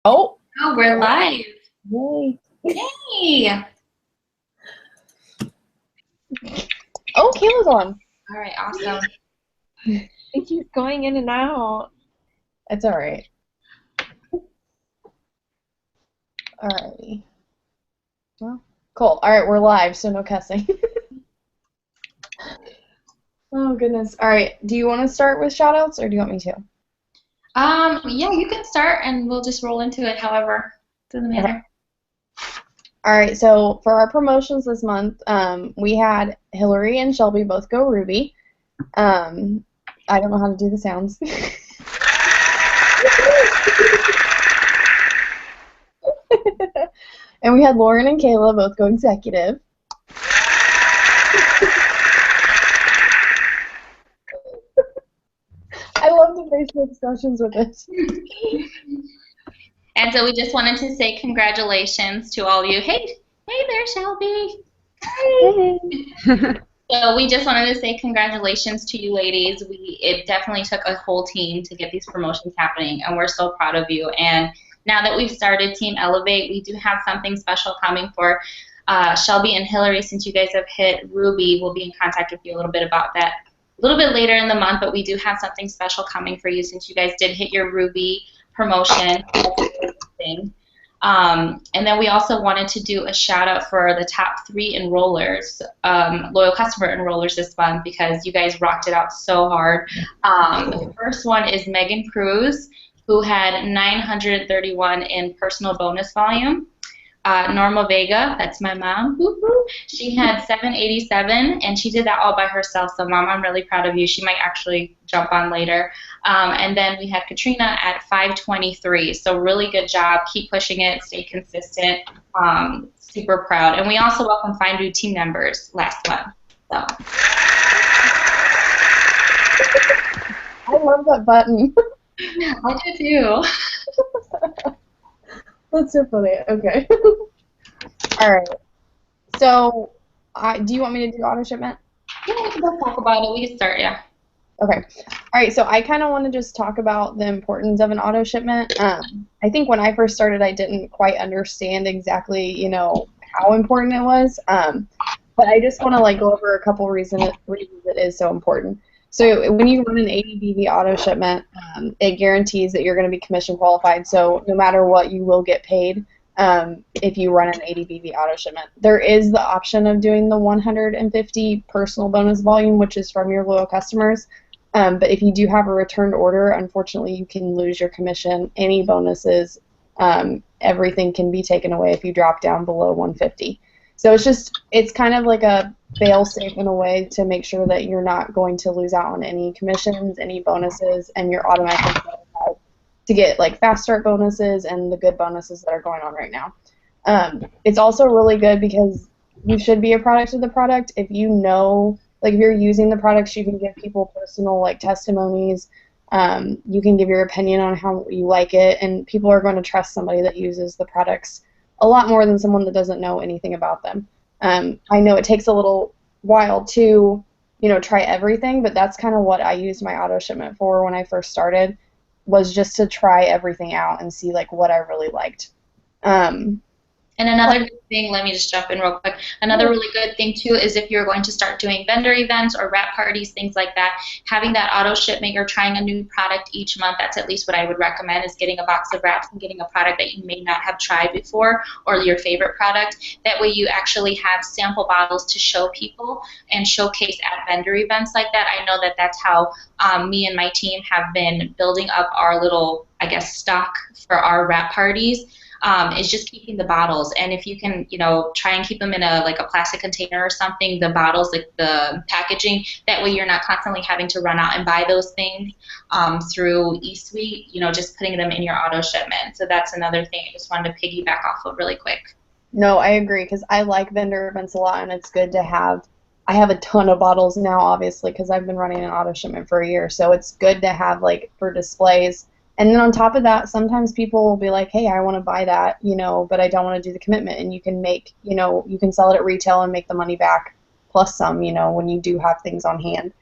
Oh, Oh, we're live. yay. Yay! Oh, Kayla's on. All right, awesome. It keeps going in and out. It's all right. All righty. Well, cool. All right, we're live, so no cussing. Oh, goodness. All right, do you want to start with shout-outs, or do you want me to? Yeah, you can start and we'll just roll into it, however. Doesn't matter. Okay. All right, so for our promotions this month, we had Hillary and Shelby both go Ruby. I don't know how to do the sounds. And we had Lauren and Kayla both go executive. I love the facial expressions with it. And so we just wanted to say congratulations to all of you. Hey there, Shelby. Hey. So we just wanted to say congratulations to you ladies. It definitely took a whole team to get these promotions happening, and we're so proud of you. And now that we've started Team Elevate, we do have something special coming for Shelby and Hillary. Since you guys have hit Ruby, we'll be in contact with you a little bit about that a little bit later in the month, but we do have something special coming for you since you guys did hit your Ruby promotion. And then we also wanted to do a shout out for the top 3 enrollers, loyal customer enrollers this month, because you guys rocked it out so hard. The first one is Megan Cruz, who had 931 in personal bonus volume. Norma Vega, that's my mom, woo-hoo, she had 787, and she did that all by herself. So, Mom, I'm really proud of you. She might actually jump on later. And then we had Katrina at 523. So, really good job. Keep pushing it. Stay consistent. Super proud. And we also welcome 5 new team members last month. So. I love that button. I do too. That's so funny. Okay. All right. So, do you want me to do auto shipment? Yeah, we can go talk about it. We can start, yeah. Okay. All right. So I kind of want to just talk about the importance of an auto shipment. I think when I first started, I didn't quite understand exactly, how important it was. But I just want to go over a couple reasons it is so important. So when you run an ADBV auto shipment, it guarantees that you're going to be commission qualified. So no matter what, you will get paid if you run an ADBV auto shipment. There is the option of doing the 150 personal bonus volume, which is from your loyal customers. But if you do have a returned order, unfortunately, you can lose your commission, any bonuses, everything can be taken away if you drop down below 150. So it's kind of like a fail-safe in a way to make sure that you're not going to lose out on any commissions, any bonuses, and you're automatically qualified to get fast start bonuses and the good bonuses that are going on right now. It's also really good because you should be a product of the product. If you know, if you're using the products, you can give people personal testimonies. You can give your opinion on how you like it, and people are going to trust somebody that uses the products a lot more than someone that doesn't know anything about them. I know it takes a little while to, try everything, but that's kind of what I used my auto shipment for when I first started, was just to try everything out and see what I really liked. And another good thing, let me just jump in real quick. Another really good thing too is if you're going to start doing vendor events or wrap parties, things like that, having that auto shipment, you're trying a new product each month. That's at least what I would recommend, is getting a box of wraps and getting a product that you may not have tried before, or your favorite product. That way you actually have sample bottles to show people and showcase at vendor events like that. I know that that's how me and my team have been building up our little, stock for our wrap parties. Is just keeping the bottles, and if you can, try and keep them in a plastic container or something, the bottles, the packaging, that way you're not constantly having to run out and buy those things through eSuite, just putting them in your auto shipment. So that's another thing I just wanted to piggyback off of really quick. No, I agree, because I like vendor events a lot, and it's good to have. I have a ton of bottles now, obviously, because I've been running an auto shipment for a year, so it's good to have for displays. And then on top of that, sometimes people will be like, hey, I want to buy that, but I don't want to do the commitment. And you can make, you can sell it at retail and make the money back plus some, when you do have things on hand.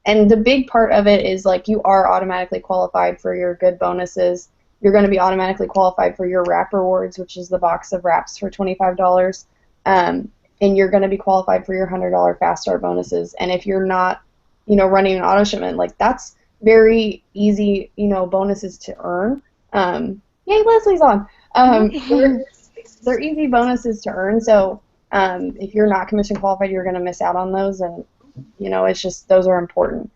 And the big part of it is you are automatically qualified for your good bonuses. you're going to be automatically qualified for your wrap rewards, which is the box of wraps for $25. And you're going to be qualified for your $100 fast start bonuses. And if you're not, running an auto shipment, like that's very easy, bonuses to earn. Yay, Leslie's on. They're easy bonuses to earn. So if you're not commission qualified, you're going to miss out on those. And, it's just those are important.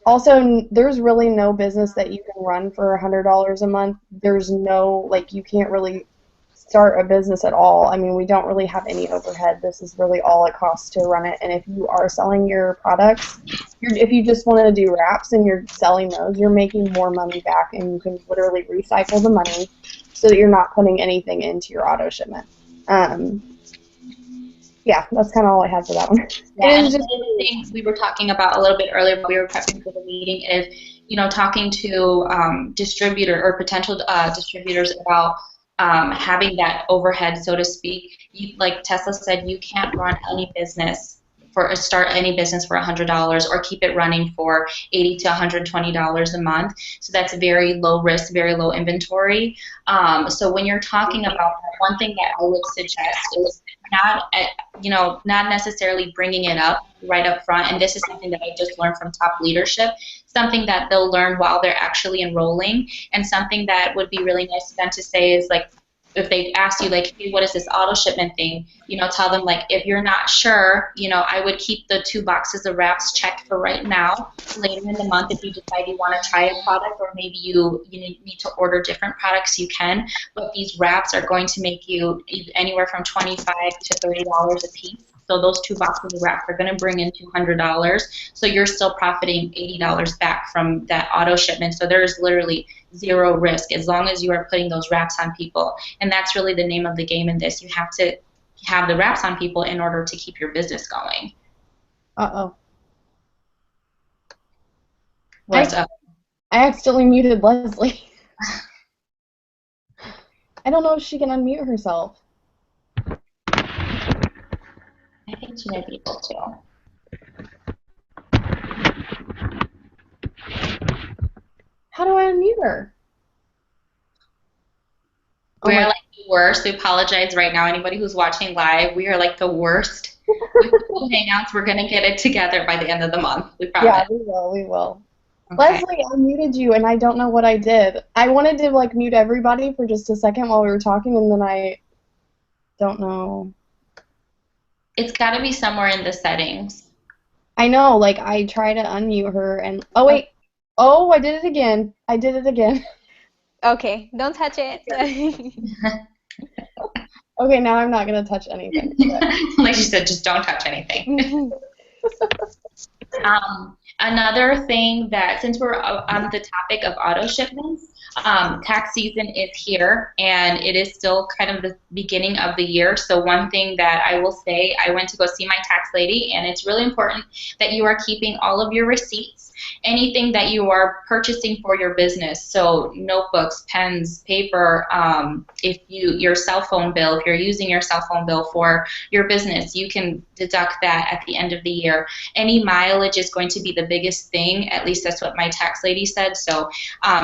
Also, there's really no business that you can run for $100 a month. There's no, you can't really start a business at all. I mean, we don't really have any overhead. This is really all it costs to run it. And if you are selling your products, if you just want to do wraps and you're selling those, you're making more money back, and you can literally recycle the money so that you're not putting anything into your auto shipment. Yeah, that's kind of all I had for that one. Yeah, and just the thing we were talking about a little bit earlier when we were prepping for the meeting is, talking to distributor or potential distributors about having that overhead, so to speak. Like Tesla said, you can't run any business start any business for $100 or keep it running for $80 to $120 a month. So that's very low risk, very low inventory. So when you're talking about that, one thing that I would suggest is not necessarily bringing it up right up front. And this is something that I just learned from top leadership, something that they'll learn while they're actually enrolling, and something that would be really nice for them to say is if they ask you hey, what is this auto shipment thing, tell them if you're not sure, I would keep the 2 boxes of wraps checked for right now. Later in the month, if you decide you want to try a product, or maybe you need to order different products, you can. But these wraps are going to make you anywhere from $25 to $30 a piece. So those 2 boxes of wraps are going to bring in $200. So you're still profiting $80 back from that auto shipment. So there's literally zero risk as long as you are putting those wraps on people. And that's really the name of the game in this. You have to have the wraps on people in order to keep your business going. Uh-oh. What's up? I accidentally muted Leslie. I don't know if she can unmute herself. I think she might be able to. How do I unmute her? We are the worst. We apologize right now. Anybody who's watching live, we are the worst. Hangouts. We're going to get it together by the end of the month. We promise. Yeah, we will. Okay. Leslie, I muted you, and I don't know what I did. I wanted to mute everybody for just a second while we were talking, and then I don't know. It's got to be somewhere in the settings. I know, I try to unmute her, and oh wait, I did it again. Okay, don't touch it. Okay, now I'm not gonna touch anything. Like she said, just don't touch anything. Another thing that, since we're on the topic of auto shipments, tax season is here, and it is still kind of the beginning of the year. So one thing that I will say, I went to go see my tax lady, and it's really important that you are keeping all of your receipts, anything that you are purchasing for your business. So notebooks, pens, paper, your cell phone bill, if you're using your cell phone bill for your business, you can deduct that at the end of the year. Any mileage is going to be the biggest thing, at least that's what my tax lady said. So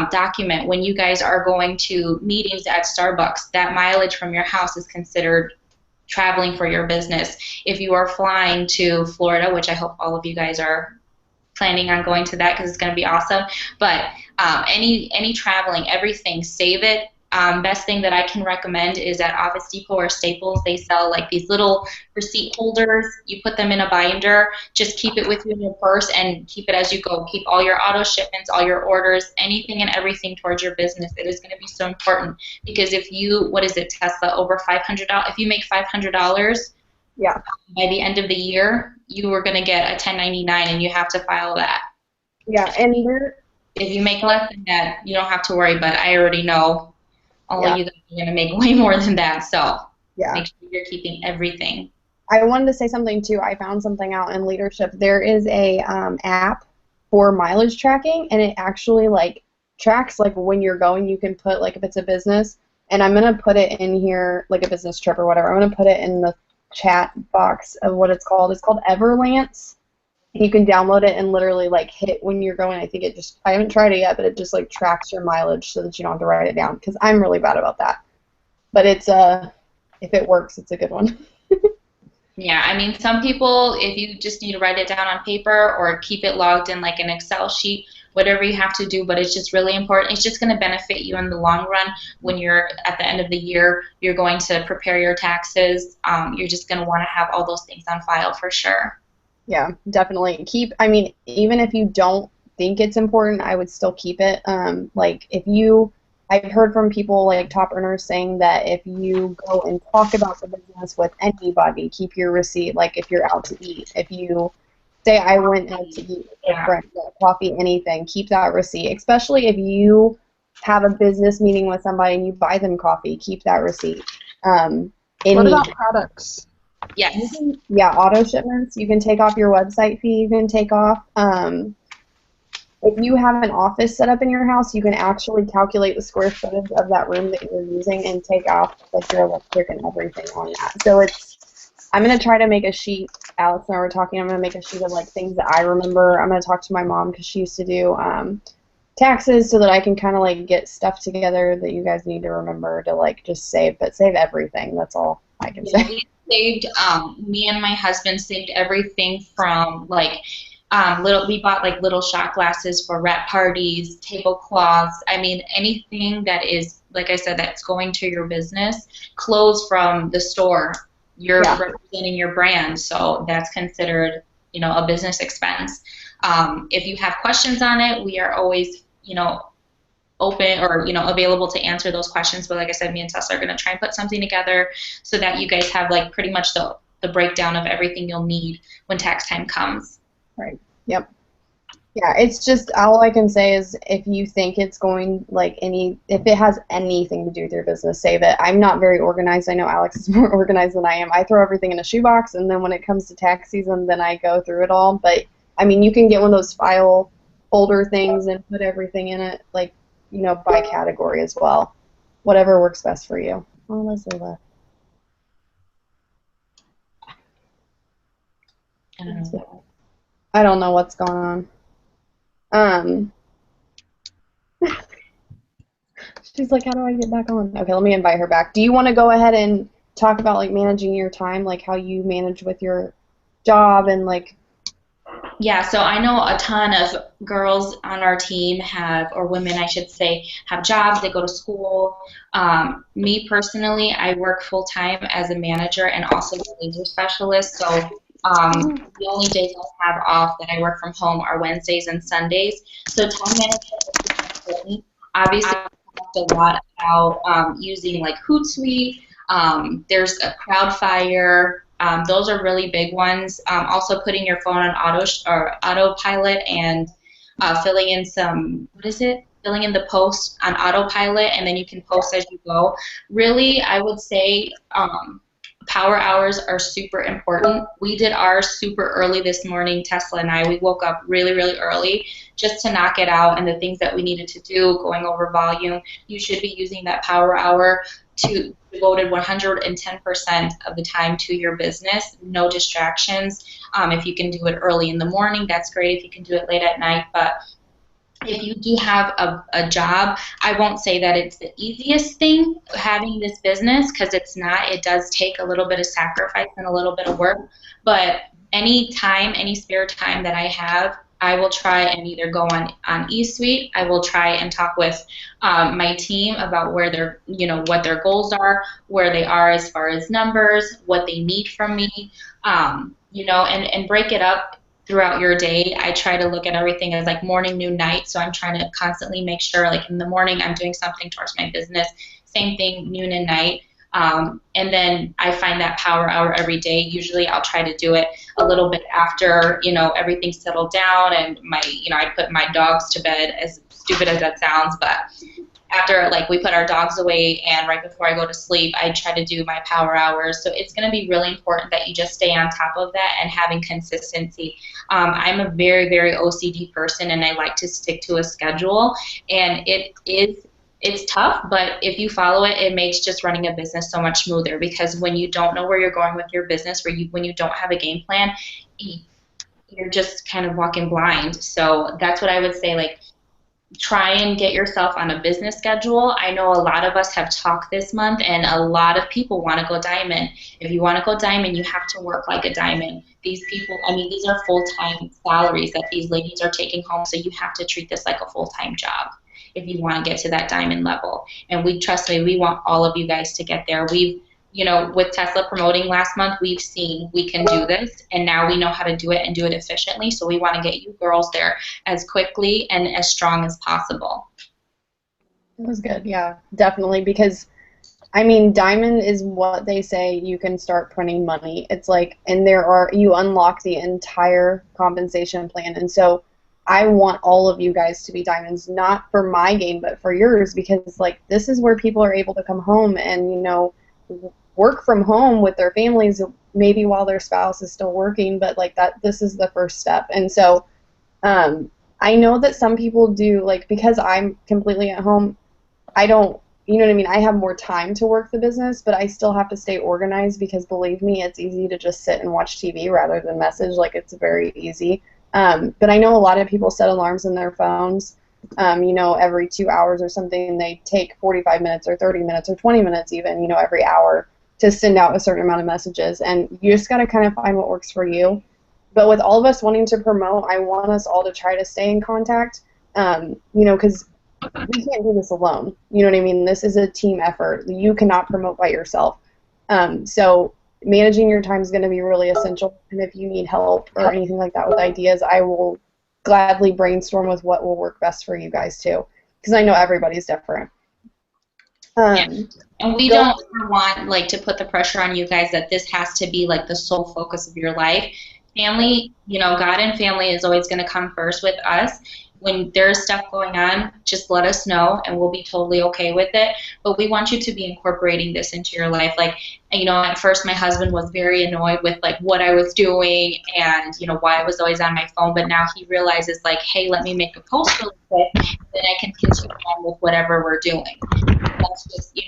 document when you guys are going to meetings at Starbucks, that mileage from your house is considered traveling for your business. If you are flying to Florida, which I hope all of you guys are planning on going to that because it's going to be awesome, but any traveling, everything, save it. Best thing that I can recommend is at Office Depot or Staples, they sell these little receipt holders. You put them in a binder, just keep it with you in your purse and keep it as you go. Keep all your auto shipments, all your orders, anything and everything towards your business. It is going to be so important because if you, Tesla, over $500, if you make $500, yeah, by the end of the year, you are going to get a 1099 and you have to file that. Yeah, and if you make less than that, you don't have to worry, but I already know all of you guys are going to make way more than that, so make sure you're keeping everything. I wanted to say something, too. I found something out in leadership. There is a app for mileage tracking, and it actually, tracks, when you're going. You can put, if it's a business, and I'm going to put it in here, a business trip or whatever. I'm going to put it in the chat box of what it's called. It's called Everlance. You can download it and literally like hit when you're going. I think it just, I haven't tried it yet, but it just like tracks your mileage so that you don't have to write it down, because I'm really bad about that. But it's if it works, it's a good one. Yeah, I mean, some people, if you just need to write it down on paper or keep it logged in like an Excel sheet, whatever you have to do, but it's just really important. It's just going to benefit you in the long run when you're at the end of the year, you're going to prepare your taxes. You're just going to want to have all those things on file for sure. Yeah, definitely. I mean, even if you don't think it's important, I would still keep it. Like I've heard from people like top earners saying that if you go and talk about the business with anybody, keep your receipt. Like if you're out to eat, if you say I went out to eat with a friend, get coffee, anything, keep that receipt. Especially if you have a business meeting with somebody and you buy them coffee, keep that receipt. What about products? Yes. Yeah, auto shipments. You can take off your website fee. You can take off. If you have an office set up in your house, you can actually calculate the square footage of that room that you're using and take off like your electric and everything on that. So I'm going to try to make a sheet. Alex and I were talking. I'm going to make a sheet of like things that I remember. I'm going to talk to my mom because she used to do taxes, so that I can kind of like get stuff together that you guys need to remember to like just save, but save everything. That's all I can say. We saved, me and my husband saved everything from like, we bought like little shot glasses for wrap parties, tablecloths. I mean, anything that is, like I said, that's going to your business. Clothes from the store. You're representing your brand, so that's considered, a business expense. If you have questions on it, we are always, open or, available to answer those questions. But like I said, me and Tessa are going to try and put something together so that you guys have like pretty much the breakdown of everything you'll need when tax time comes. Right. Yep. Yeah, it's just, all I can say is if you think it's going, if it has anything to do with your business, save it. I'm not very organized. I know Alex is more organized than I am. I throw everything in a shoebox, and then when it comes to tax season, then I go through it all. But, I mean, you can get one of those file folder things and put everything in it, by category as well. Whatever works best for you. Oh, Leslie left. I don't know what's going on. She's like, how do I get back on? Okay, let me invite her back. Do you want to go ahead and talk about like managing your time, like how you manage with your job and like? Yeah, so I know a ton of girls on our team or women I should say, have jobs, they go to school. Me personally, I work full time as a manager and also a laser specialist, so the only days I have off that I work from home are Wednesdays and Sundays. So time management is important. Obviously, we talked a lot about using like Hootsuite. There's a Crowdfire. Those are really big ones. Also, putting your phone on autopilot and filling in filling in the post on autopilot, and then you can post as you go. Really, I would say. Power hours are super important. We did ours super early this morning, Tesla and I. We woke up really, really early just to knock it out and the things that we needed to do, going over volume. You should be using that power hour devoted 110% of the time to your business, no distractions. If you can do it early in the morning, that's great. If you can do it late at night, but if you do have a job, I won't say that it's the easiest thing having this business, because it's not. It does take a little bit of sacrifice and a little bit of work. But any spare time that I have, I will try and either go on eSuite. I will try and talk with my team about where their, what their goals are, where they are as far as numbers, what they need from me, and break it up throughout your day. I try to look at everything as like morning, noon, night. So I'm trying to constantly make sure like in the morning I'm doing something towards my business. Same thing, noon and night. And then I find that power hour every day. Usually I'll try to do it a little bit after, everything's settled down and I put my dogs to bed, as stupid as that sounds, but after we put our dogs away and right before I go to sleep, I try to do my power hours. So it's going to be really important that you just stay on top of that and having consistency. I'm a very, very OCD person, and I like to stick to a schedule, and it's tough, but if you follow it, it makes just running a business so much smoother, because when you don't know where you're going with your business, when you don't have a game plan, you're just kind of walking blind. So that's what I would say, like, try and get yourself on a business schedule. I know a lot of us have talked this month, and a lot of people want to go diamond. If you want to go diamond, you have to work like a diamond. These people, I mean, these are full-time salaries that these ladies are taking home, so you have to treat this like a full-time job if you want to get to that diamond level. And trust me, we want all of you guys to get there. With Tesla promoting last month, we've seen we can do this, and now we know how to do it and do it efficiently. So we want to get you girls there as quickly and as strong as possible. It was good, yeah, definitely, because, I mean, diamond is what they say you can start printing money. It's like, and you unlock the entire compensation plan, and so I want all of you guys to be diamonds, not for my game, but for yours, because, like, this is where people are able to come home and, work from home with their families, maybe while their spouse is still working, but like that, this is the first step. And so I know that some people do, like, because I'm completely at home, I don't, you know what I mean, I have more time to work the business, but I still have to stay organized, because believe me, it's easy to just sit and watch TV rather than message. Like, it's very easy. But I know a lot of people set alarms in their phones, every 2 hours or something, and they take 45 minutes or 30 minutes or 20 minutes even, every hour to send out a certain amount of messages. And you just got to kind of find what works for you. But with all of us wanting to promote, I want us all to try to stay in contact, because we can't do this alone. You know what I mean? This is a team effort. You cannot promote by yourself. So managing your time is going to be really essential. And if you need help or anything like that with ideas, I will gladly brainstorm with what will work best for you guys too, because I know everybody's different. And we don't want, like, to put the pressure on you guys that this has to be like the sole focus of your life. Family, God and family is always going to come first with us. When there's stuff going on, just let us know, and we'll be totally okay with it. But we want you to be incorporating this into your life. Like, at first my husband was very annoyed with, like, what I was doing and, why I was always on my phone. But now he realizes, like, hey, let me make a post really quick, then I can continue on with whatever we're doing. That's just,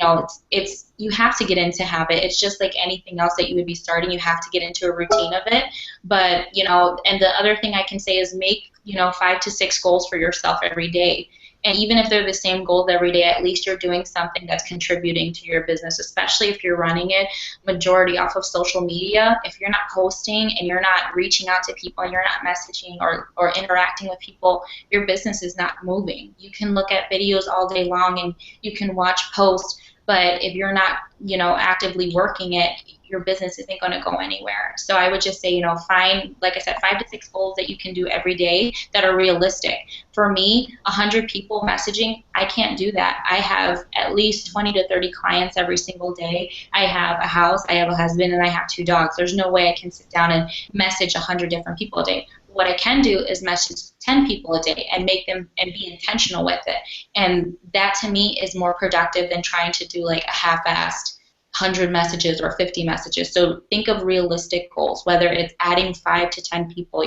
you have to get into habit. It's just like anything else that you would be starting. You have to get into a routine of it. But, and the other thing I can say is make 5 to 6 goals for yourself every day. And even if they're the same goals every day, at least you're doing something that's contributing to your business, especially if you're running it majority off of social media. If you're not posting and you're not reaching out to people and you're not messaging or interacting with people, your business is not moving. You can look at videos all day long and you can watch posts, but if you're not, actively working it, your business isn't going to go anywhere. So I would just say, find, like I said, 5 to 6 goals that you can do every day that are realistic. For me, 100 people messaging, I can't do that. I have at least 20 to 30 clients every single day. I have a house, I have a husband, and I have 2 dogs. There's no way I can sit down and message 100 different people a day. What I can do is message 10 people a day and make them and be intentional with it. And that to me is more productive than trying to do like a half-assed 100 messages or 50 messages. So think of realistic goals, whether it's adding 5 to 10 people,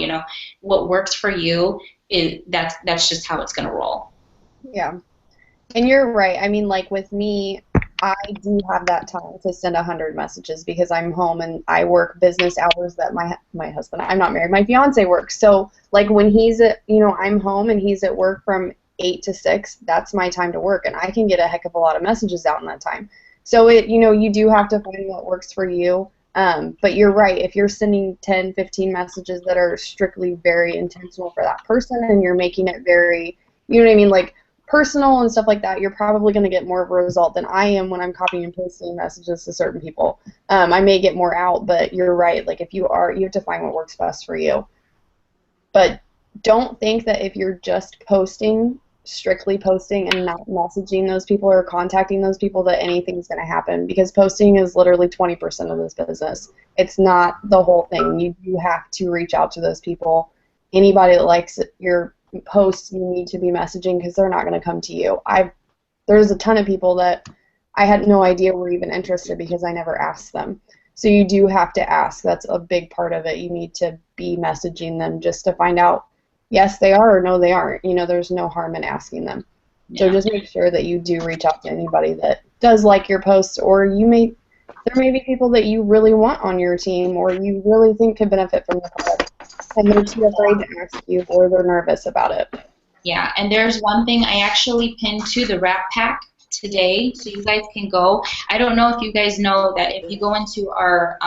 what works for you is that's just how it's going to roll. Yeah. And you're right. I mean, like with me, I do have that time to send 100 messages because I'm home and I work business hours that my husband, I'm not married, my fiance works. So like when he's at, I'm home and he's at work from 8 to 6, that's my time to work, and I can get a heck of a lot of messages out in that time. So you do have to find what works for you. But you're right. If you're sending 10, 15 messages that are strictly very intentional for that person and you're making it very, like personal and stuff like that, you're probably going to get more of a result than I am when I'm copying and pasting messages to certain people. I may get more out, but you're right. Like you have to find what works best for you. But don't think that if you're just strictly posting and not messaging those people or contacting those people that anything's going to happen, because posting is literally 20% of this business. It's not the whole thing. You do have to reach out to those people. Anybody that likes your posts, you need to be messaging because they're not going to come to you. There's a ton of people that I had no idea were even interested because I never asked them. So you do have to ask. That's a big part of it. You need to be messaging them just to find out yes, they are, or no, they aren't. There's no harm in asking them. Yeah. So just make sure that you do reach out to anybody that does like your posts, or there may be people that you really want on your team or you really think could benefit from the product, and they're too afraid to ask you or they're nervous about it. Yeah, and there's one thing I actually pinned to the wrap pack today, so you guys can go. I don't know if you guys know that if you go into our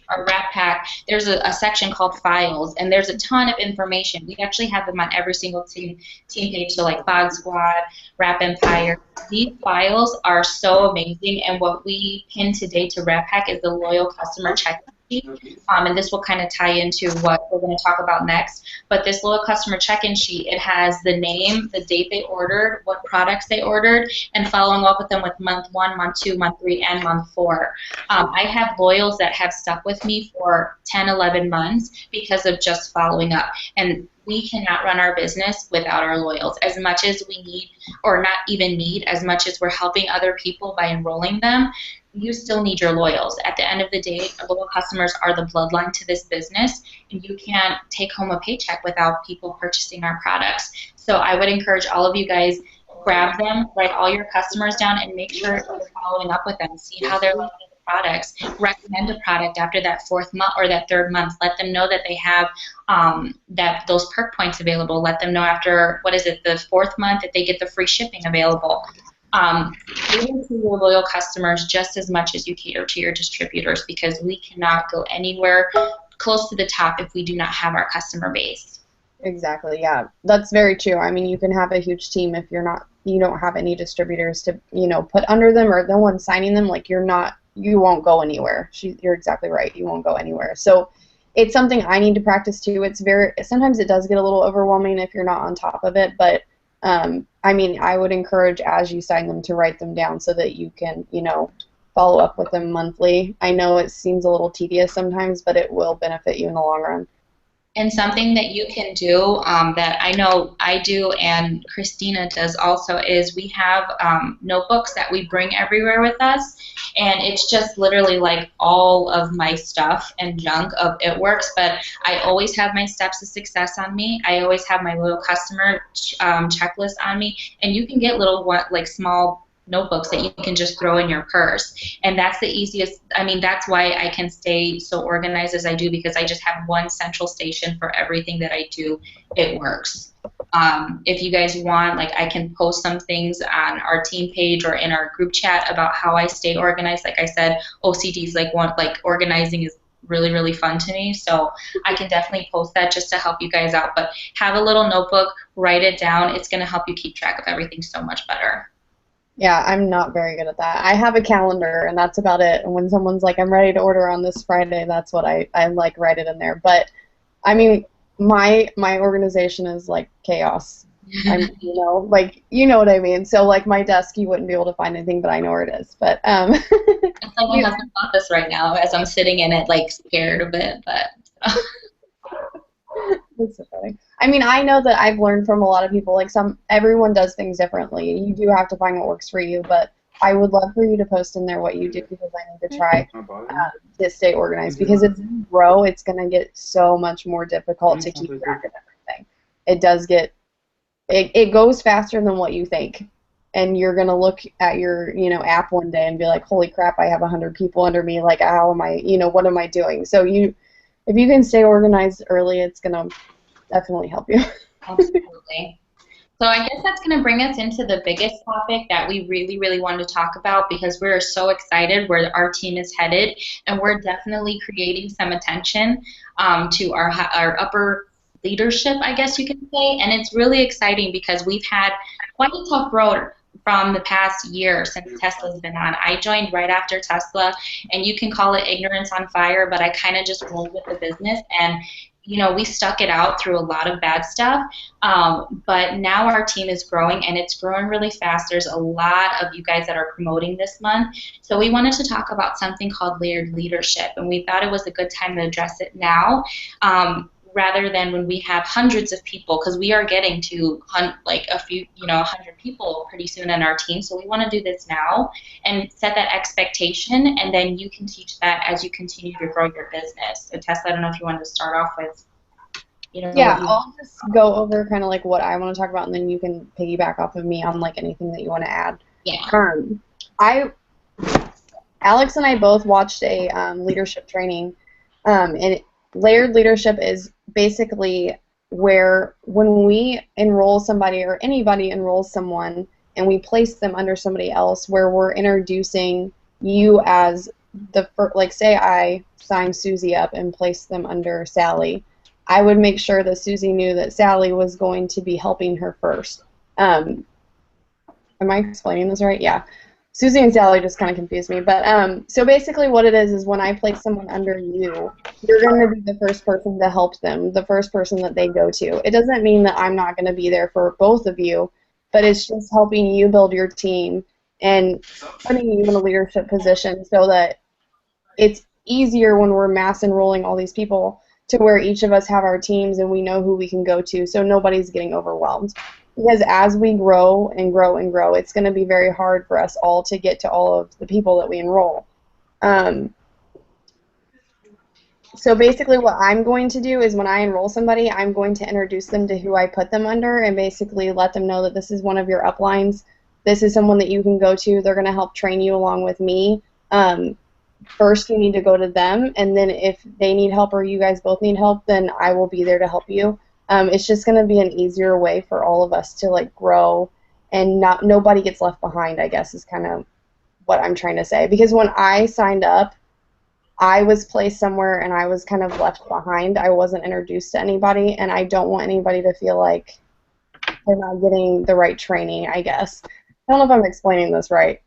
wrap pack, there's a section called files, and there's a ton of information. We actually have them on every single team page, so like Bod Squad, Wrap Empire. These files are so amazing, and what we pinned today to wrap pack is the loyal customer check-in sheet, and this will kind of tie into what we're going to talk about next. But this loyal customer check-in sheet, it has the name, the date they ordered, what products they ordered, and following up with them with month 1, month 2, month 3, and month 4. I have loyals that have stuck with me for 10, 11 months because of just following up. And we cannot run our business without our loyals. As much as we need, or not even need, as much as we're helping other people by enrolling them, you still need your loyals. At the end of the day, our loyal customers are the bloodline to this business, and you can't take home a paycheck without people purchasing our products. So I would encourage all of you guys, grab them, write all your customers down, and make sure you're following up with them. See how they're liking the products. Recommend a product after that 4th month or that 3rd month. Let them know that they have those perk points available. Let them know after, the 4th month that they get the free shipping available. Cater to your loyal customers just as much as you cater to your distributors, because we cannot go anywhere close to the top if we do not have our customer base. Exactly, yeah. That's very true. I mean, you can have a huge team if you don't have any distributors to, put under them, or no one signing them, like you won't go anywhere. You're exactly right. You won't go anywhere. So it's something I need to practice too. Sometimes it does get a little overwhelming if you're not on top of it, but I mean, I would encourage as you sign them to write them down so that you can, follow up with them monthly. I know it seems a little tedious sometimes, but it will benefit you in the long run. And something that you can do that I know I do and Christina does also is we have notebooks that we bring everywhere with us, and it's just literally like all of my stuff and junk of It Works, but I always have my steps to success on me. I always have my loyal customer checklist on me, and you can get little small notebooks that you can just throw in your purse, and that's the easiest. I mean, that's why I can stay so organized as I do, because I just have one central station for everything that I do. It Works. If you guys want, I can post some things on our team page or in our group chat about how I stay organized. Like I said, OCD is organizing is really, really fun to me, so I can definitely post that just to help you guys out. But have a little notebook, write it down. It's going to help you keep track of everything so much better. Yeah, I'm not very good at that. I have a calendar, and that's about it. And when someone's like, I'm ready to order on this Friday, that's what I write it in there. But, I mean, my organization is like chaos. You know what I mean? So, my desk, you wouldn't be able to find anything, but I know where it is. But, it's like my husband's office right now as I'm sitting in it, scared a bit, but... That's so funny. I mean, I know that I've learned from a lot of people, everyone does things differently. You do have to find what works for you, but I would love for you to post in there what you do, because I need to try to stay organized, because as you grow, it's going to get so much more difficult to keep track of everything. It does it goes faster than what you think, and you're going to look at your, app one day and be like, holy crap, I have 100 people under me, how am I, what am I doing? So if you can stay organized early, it's going to definitely help you. Absolutely. So I guess that's going to bring us into the biggest topic that we really, really wanted to talk about, because we're so excited where our team is headed, and we're definitely creating some attention to our upper leadership, I guess you can say, and it's really exciting because we've had quite a tough road from the past year since Tesla's been on. I joined right after Tesla, and you can call it ignorance on fire, but I kind of just rolled with the business, and we stuck it out through a lot of bad stuff, but now our team is growing, and it's growing really fast. There's a lot of you guys that are promoting this month, so we wanted to talk about something called layered leadership, and we thought it was a good time to address it now, rather than when we have hundreds of people, because we are getting to a few, 100 people pretty soon in our team. So we want to do this now and set that expectation, and then you can teach that as you continue to grow your business. So Tessa, I don't know if you wanted to start off with, Yeah, I'll just go over kind of what I want to talk about, and then you can piggyback off of me on anything that you want to add. Yeah. I Alex and I both watched a leadership training, and layered leadership is basically where when we enroll somebody or anybody enrolls someone and we place them under somebody else, where we're introducing you as the like say I signed Susie up and placed them under Sally, I would make sure that Susie knew that Sally was going to be helping her first. Am I explaining this right? Yeah. Susie and Sally just kind of confused me. But so basically what it is when I place someone under you, you're going to be the first person to help them, the first person that they go to. It doesn't mean that I'm not going to be there for both of you, but it's just helping you build your team and putting you in a leadership position so that it's easier when we're mass enrolling all these people to where each of us have our teams and we know who we can go to, so nobody's getting overwhelmed. Because as we grow and grow and grow, it's going to be very hard for us all to get to all of the people that we enroll. So basically what I'm going to do is when I enroll somebody, I'm going to introduce them to who I put them under and basically let them know that this is one of your uplines. This is someone that you can go to. They're going to help train you along with me. First, you need to go to them, and then if they need help or you guys both need help, then I will be there to help you. It's just going to be an easier way for all of us to like grow and nobody gets left behind, I guess is kind of what I'm trying to say. Because when I signed up, I was placed somewhere and I was kind of left behind. I wasn't introduced to anybody, and I don't want anybody to feel like they're not getting the right training, I guess. I don't know if I'm explaining this right.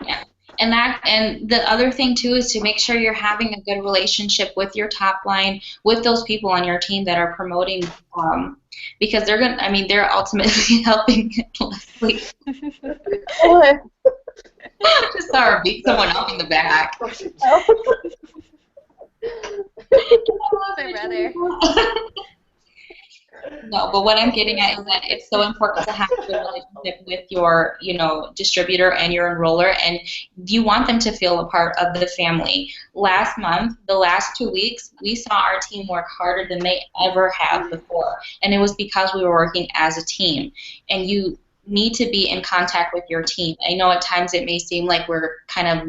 Yeah. And the other thing too is to make sure you're having a good relationship with your top line, with those people on your team that are promoting, because they're ultimately helping Leslie. Just saw her beat someone up in the back. Brother. No, but what I'm getting at is that it's so important to have a good relationship with your, distributor and your enroller, and you want them to feel a part of the family. Last month, the last 2 weeks, we saw our team work harder than they ever have before, and it was because we were working as a team. And you need to be in contact with your team. I know at times it may seem like we're kind of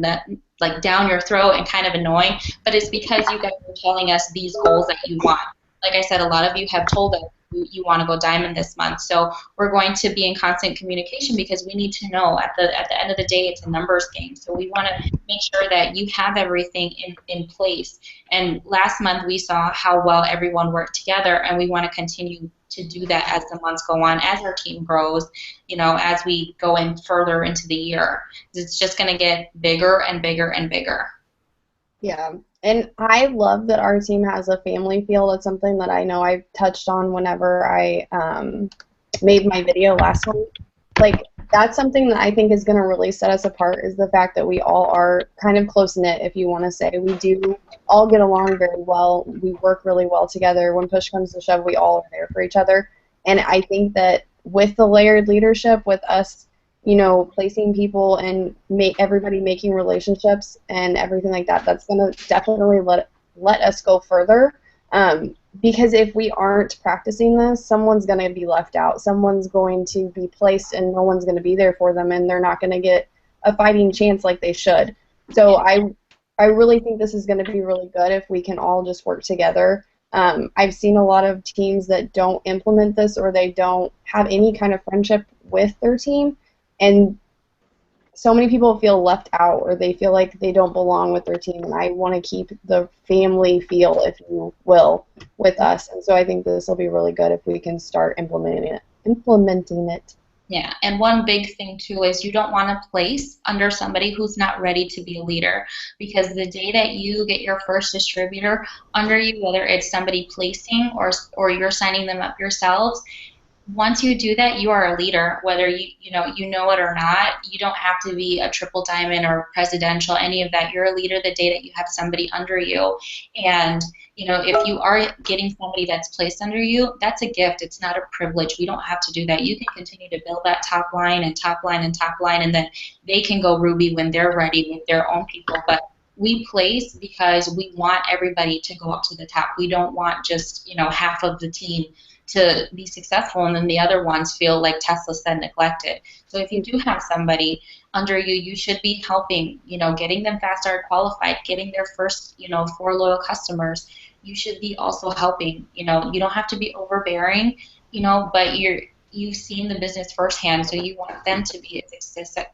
like down your throat and kind of annoying, but it's because you guys are telling us these goals that you want. Like I said, a lot of you have told us you want to go diamond this month, so we're going to be in constant communication because we need to know at the end of the day it's a numbers game. So we want to make sure that you have everything in place. And last month we saw how well everyone worked together, and we want to continue to do that as the months go on, as our team grows, as we go in further into the year. It's just going to get bigger and bigger and bigger. Yeah, and I love that our team has a family feel. That's something that I know I touched on whenever I made my video last week. Like, that's something that I think is going to really set us apart, is the fact that we all are kind of close-knit, if you want to say. We do all get along very well. We work really well together. When push comes to shove, we all are there for each other. And I think that with the layered leadership, with us placing people and everybody making relationships and everything like that, that's going to definitely let us go further. Because if we aren't practicing this, someone's going to be left out. Someone's going to be placed and no one's going to be there for them, and they're not going to get a fighting chance like they should. So I really think this is going to be really good if we can all just work together. I've seen a lot of teams that don't implement this, or they don't have any kind of friendship with their team, and so many people feel left out, or they feel like they don't belong with their team, and I want to keep the family feel, if you will, with us. And so I think this will be really good if we can start implementing it. Yeah, and one big thing too is you don't want to place under somebody who's not ready to be a leader, because the day that you get your first distributor under you, whether it's somebody placing or you're signing them up yourselves, once you do that, you are a leader, whether you know it or not. You don't have to be a triple diamond or presidential, any of that. You're a leader the day that you have somebody under you. And if you are getting somebody that's placed under you, that's a gift. It's not a privilege. We don't have to do that. You can continue to build that top line and top line and top line, and then they can go Ruby when they're ready with their own people. But we place because we want everybody to go up to the top. We don't want just half of the team to be successful, and then the other ones feel, like Tesla said, neglected. So if you do have somebody under you, you should be helping, getting them fast start qualified, getting their first, 4 loyal customers. You should be also helping. You don't have to be overbearing, but you've seen the business firsthand, so you want them to be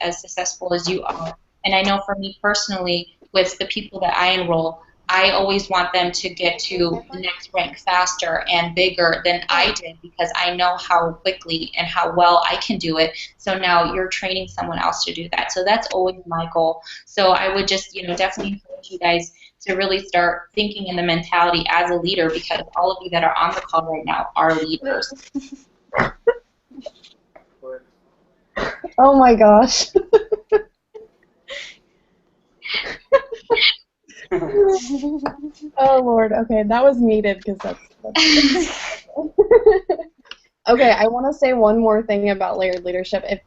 as successful as you are. And I know for me personally, with the people that I enroll, I always want them to get to the next rank faster and bigger than I did, because I know how quickly and how well I can do it. So now you're training someone else to do that. So that's always my goal. So I would just, definitely encourage you guys to really start thinking in the mentality as a leader, because all of you that are on the call right now are leaders. Oh my gosh. Oh Lord. Okay, that was needed because that's Okay, I want to say one more thing about layered leadership. If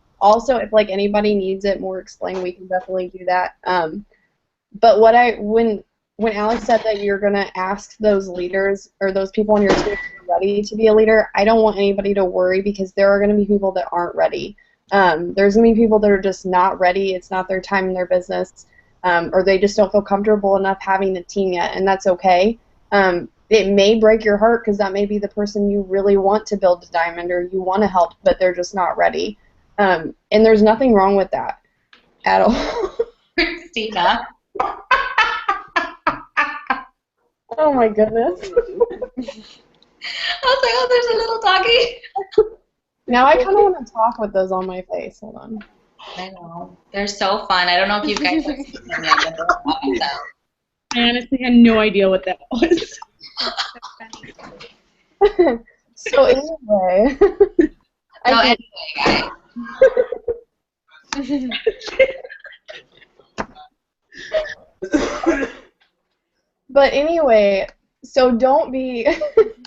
like anybody needs it more explained, we can definitely do that. But when Alex said that you're gonna ask those leaders or those people on your team if they're ready to be a leader, I don't want anybody to worry, because there are gonna be people that aren't ready. There's gonna be people that are just not ready. It's not their time in their business. Or they just don't feel comfortable enough having the team yet, and that's okay. It may break your heart, because that may be the person you really want to build a diamond or you want to help, but they're just not ready. And there's nothing wrong with that at all. Christina. Oh my goodness. I was like, oh, there's a little doggy. Now I kind of want to talk with those on my face. Hold on. I know. They're so fun. I don't know if you guys have seen them yet, but they're awesome. I honestly had no idea what that was. So anyway. No, anyway, guys. But anyway, so don't be, I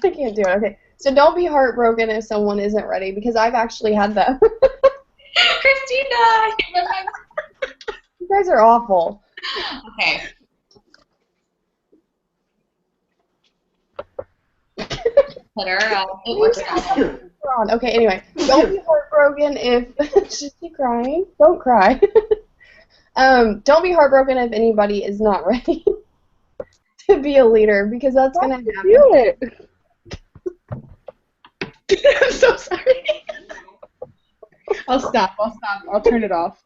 can't do it, okay. So don't be heartbroken if someone isn't ready, because I've actually had that. Christina! You guys are awful. Okay. Put her it works out. Okay, anyway, don't be heartbroken if, she's crying, don't cry. Don't be heartbroken if anybody is not ready to be a leader, because that's going to happen. Do it. I'm so sorry. I'll stop. I'll turn it off.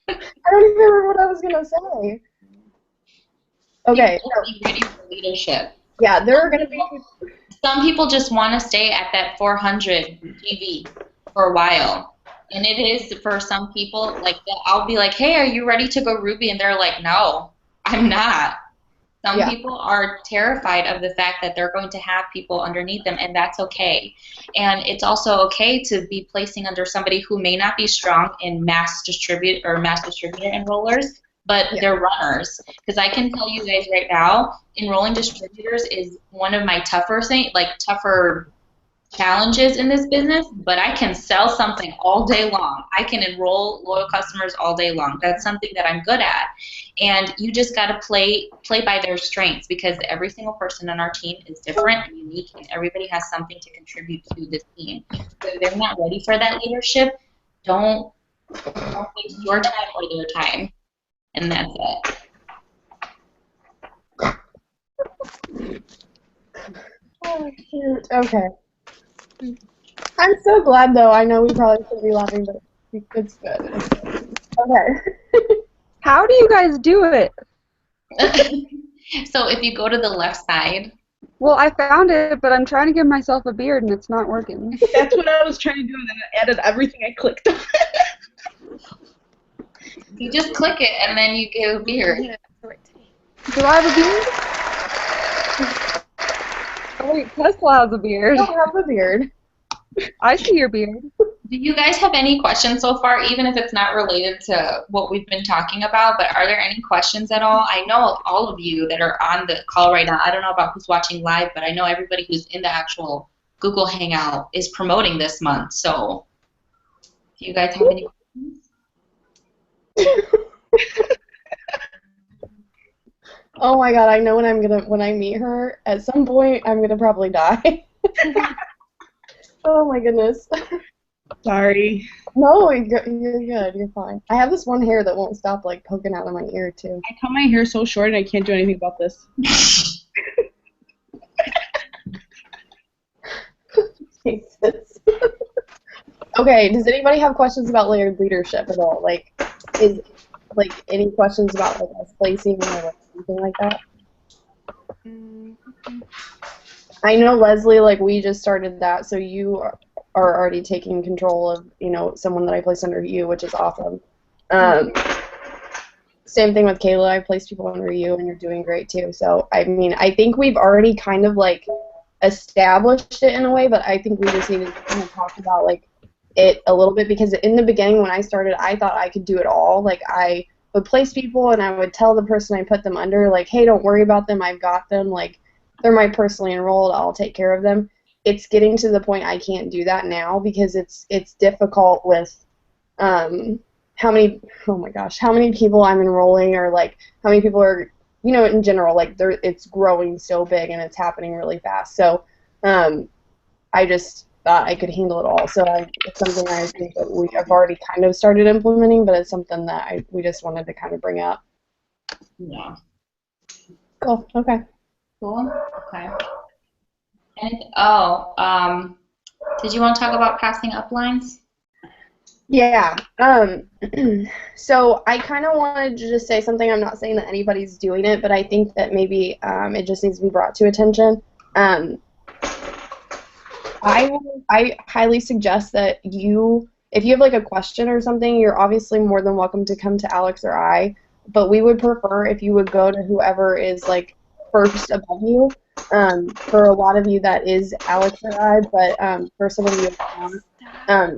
I don't even remember what I was going to say. Okay. Be ready for leadership. Yeah, there are going to be... Some people just want to stay at that 400 GV for a while. And it is, for some people, like, I'll be like, hey, are you ready to go Ruby? And they're like, no, I'm not. Some people are terrified of the fact that they're going to have people underneath them, and that's okay. And it's also okay to be placing under somebody who may not be strong in mass distributor enrollers, but they're runners. Because I can tell you guys right now, enrolling distributors is one of my tougher challenges in this business, but I can sell something all day long. I can enroll loyal customers all day long. That's something that I'm good at. And you just got to play by their strengths, because every single person on our team is different and unique, and everybody has something to contribute to the team. So if they're not ready for that leadership, don't waste your time or their time. And that's it. Oh, shoot. Okay. I'm so glad, though. I know we probably shouldn't be laughing, but it's good. Okay. How do you guys do it? So if you go to the left side. Well, I found it, but I'm trying to give myself a beard, and it's not working. That's what I was trying to do, and then I added everything I clicked on. You just click it, and then you get a beard. Do I have a beard? Oh, wait, Tesla has a beard. I don't have a beard. I see your beard. Do you guys have any questions so far, even if it's not related to what we've been talking about, but are there any questions at all? I know all of you that are on the call right now, I don't know about who's watching live, but I know everybody who's in the actual Google Hangout is promoting this month, so do you guys have any questions? Oh my god, I know when I meet her, at some point I'm gonna probably die. Oh my goodness. Sorry. No, you're good. You're fine. I have this one hair that won't stop like poking out of my ear too. I cut my hair so short and I can't do anything about this. Jesus. Okay, does anybody have questions about layered leadership at all? Like, is like any questions about like us placing or like anything like that? I know Leslie, like we just started that, so you are already taking control of, you know, someone that I placed under you, which is awesome. Same thing with Kayla. I placed people under you, and you're doing great too. So I mean, I think we've already kind of like established it in a way, but I think we just needed to kind of talk about like it a little bit, because in the beginning when I started, I thought I could do it all. Like I would place people and I would tell the person I put them under, like, hey, don't worry about them, I've got them, like they're my personally enrolled, I'll take care of them. It's getting to the point I can't do that now because it's difficult with how many, oh my gosh, how many people I'm enrolling, or like how many people are, you know, in general, like it's growing so big and it's happening really fast. So I just thought I could handle it all. So it's something I think that we have already kind of started implementing, but it's something that we just wanted to kind of bring up. Yeah. Cool. Okay. Cool. Okay. And did you want to talk about passing up lines? Yeah. So I kind of wanted to just say something. I'm not saying that anybody's doing it, but I think that maybe it just needs to be brought to attention. I highly suggest that if you have like a question or something, you're obviously more than welcome to come to Alex or I, but we would prefer if you would go to whoever is like first above you. For a lot of you that is Alex or I, but for some of you it's not.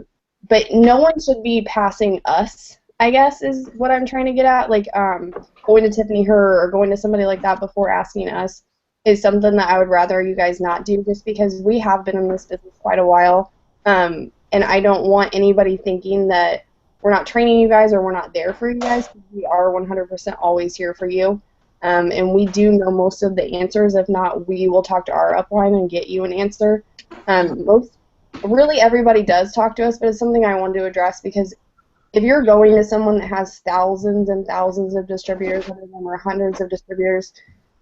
But no one should be passing us, I guess, is what I'm trying to get at. Like going to Tiffany Her or going to somebody like that before asking us is something that I would rather you guys not do, just because we have been in this business quite a while, and I don't want anybody thinking that we're not training you guys or we're not there for you guys. We are 100% always here for you, and we do know most of the answers. If not, we will talk to our upline and get you an answer. Really everybody does talk to us, but it's something I wanted to address, because if you're going to someone that has thousands and thousands of distributors under them, or hundreds of distributors,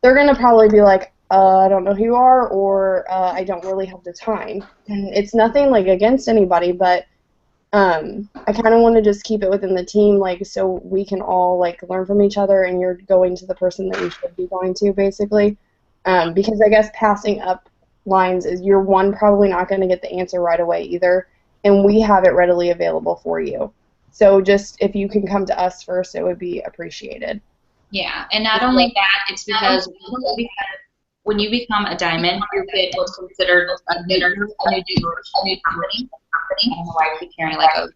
they're going to probably be like, I don't know who you are, or I don't really have the time. And it's nothing like against anybody, but I kind of want to just keep it within the team, like, so we can all like learn from each other, and you're going to the person that you should be going to, basically. Because I guess passing up lines is, you're probably not going to get the answer right away either, and we have it readily available for you. So just if you can come to us first, it would be appreciated. Yeah, and not only that, it's because when you become a diamond, your bid was considered a new company. I don't know why I keep hearing like a.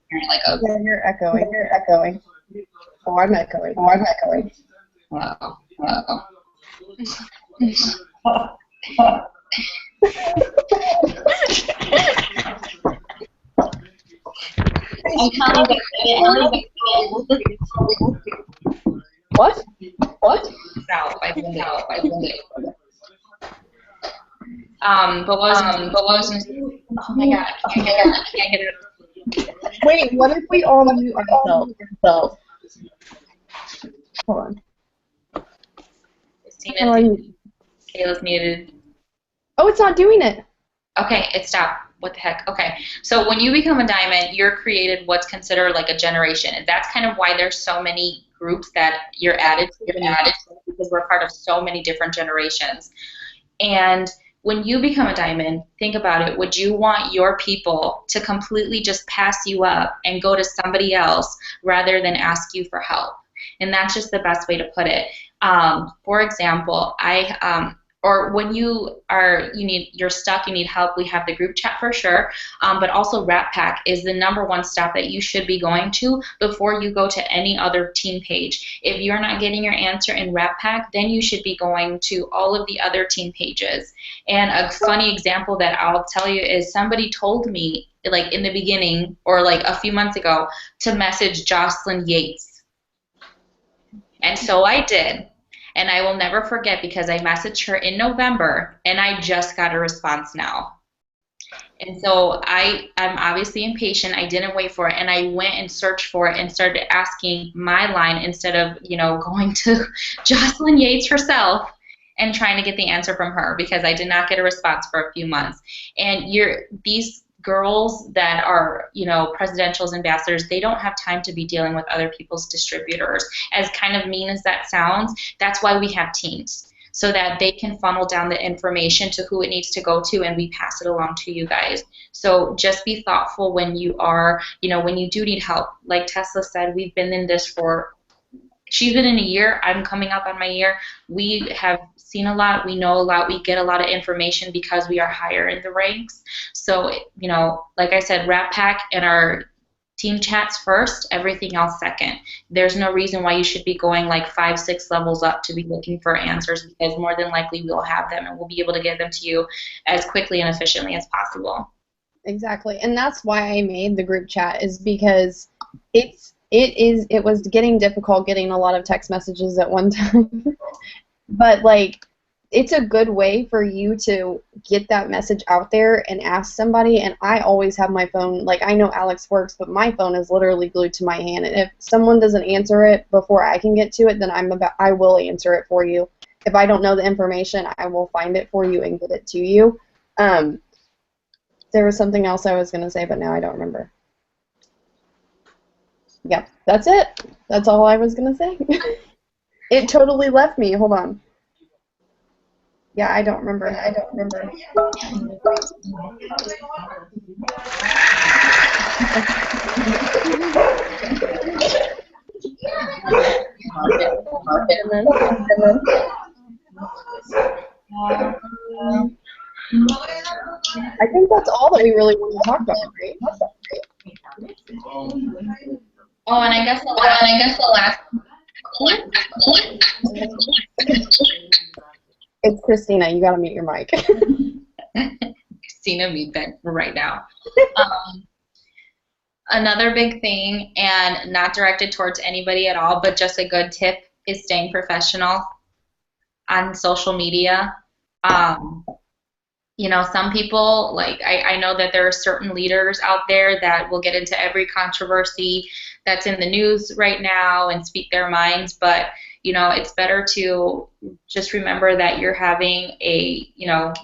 Yeah, you're echoing. You're echoing. Oh, I'm echoing. Oh, I'm echoing. Wow. I'm telling you What? What? I blended it. But what was oh my god, I can't get it. Wait, what if we all mute ourselves? Hold on. Kayla's muted. Oh, it's not doing it. Okay, it stopped. What the heck? Okay, so when you become a diamond, you're created what's considered like a generation, and that's kind of why there's so many groups that you're added to, because we're part of so many different generations. And when you become a diamond, think about it. Would you want your people to completely just pass you up and go to somebody else rather than ask you for help? And that's just the best way to put it. For example, or when you're stuck, you need help, we have the group chat for sure, but also RapPack is the #1 stop that you should be going to before you go to any other team page. If you're not getting your answer in RapPack, then you should be going to all of the other team pages. And a funny example that I'll tell you is somebody told me, like in the beginning or like a few months ago, to message Jocelyn Yates. And so I did. And I will never forget, because I messaged her in November, and I just got a response now. And so I'm obviously impatient. I didn't wait for it, and I went and searched for it and started asking my line instead of, going to Jocelyn Yates herself and trying to get the answer from her, because I did not get a response for a few months. And these girls that are, presidential's ambassadors, they don't have time to be dealing with other people's distributors. As kind of mean as that sounds, that's why we have teams, so that they can funnel down the information to who it needs to go to, and we pass it along to you guys. So just be thoughtful when you are, when you do need help. Like Tesla said, we've been in this she's been in a year, I'm coming up on my year. We have seen a lot, we know a lot, we get a lot of information because we are higher in the ranks. So, like I said, Rat Pack and our team chats first, everything else second. There's no reason why you should be going like 5, 6 levels up to be looking for answers, because more than likely we'll have them and we'll be able to get them to you as quickly and efficiently as possible. Exactly. And that's why I made the group chat, is because it was getting difficult getting a lot of text messages at one time. But like, it's a good way for you to get that message out there and ask somebody. And I always have my phone, like, I know Alex works, but my phone is literally glued to my hand. And if someone doesn't answer it before I can get to it, then I will answer it for you. If I don't know the information, I will find it for you and get it to you. There was something else I was going to say, but now I don't remember. Yep, that's it. That's all I was going to say. It totally left me. Hold on. Yeah, I don't remember. I don't remember. I think that's all that we really want to talk about, right? Oh, and I guess the last. It's Christina. You gotta mute your mic. Christina, mute that right now. Another big thing, and not directed towards anybody at all, but just a good tip, is staying professional on social media. Some people, like, I know that there are certain leaders out there that will get into every controversy that's in the news right now and speak their minds, but it's better to just remember that you're having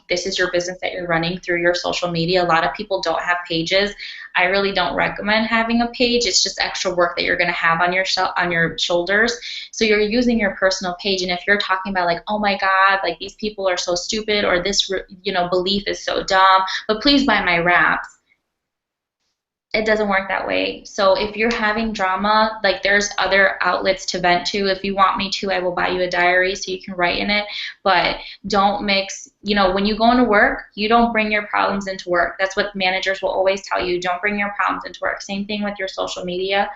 this is your business that you're running through your social media. A lot of people don't have pages. I really don't recommend having a page. It's just extra work that you're going to have on your shoulders. So you're using your personal page, and if you're talking about like, oh my God, like these people are so stupid, or this belief is so dumb, but please buy my wraps. It doesn't work that way. So if you're having drama, like, there's other outlets to vent to. If you want me to, I will buy you a diary so you can write in it. But don't mix, when you go into work, you don't bring your problems into work. That's what managers will always tell you. Don't bring your problems into work. Same thing with your social media.